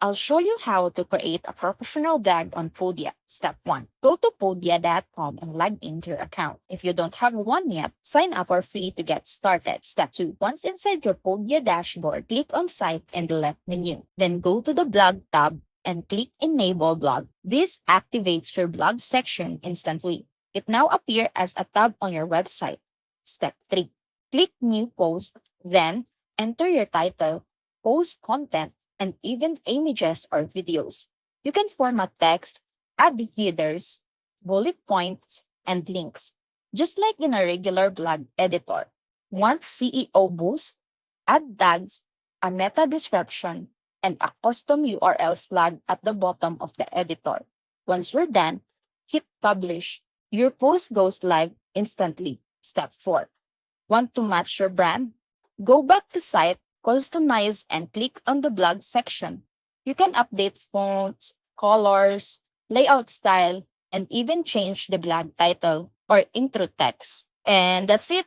I'll show you how to create a professional blog on Podia. Step 1. Go to podia.com and log into your account. If you don't have one yet, sign up for free to get started. Step 2. Once inside your Podia dashboard, click on Site in the left menu. Then go to the Blog tab and click Enable Blog. This activates your blog section instantly. It now appears as a tab on your website. Step 3. Click New Post, then enter your title, post content, and even images or videos. You can format text, add headers, bullet points, and links, just like in a regular blog editor. Want CEO boost? Add tags, a meta description, and a custom URL flag at the bottom of the editor. Once you're done, hit publish. Your post goes live instantly. Step 4. Want to match your brand? Go back to site, customize, and click on the blog section. You can update fonts, colors, layout style, and even change the blog title or intro text. And that's it.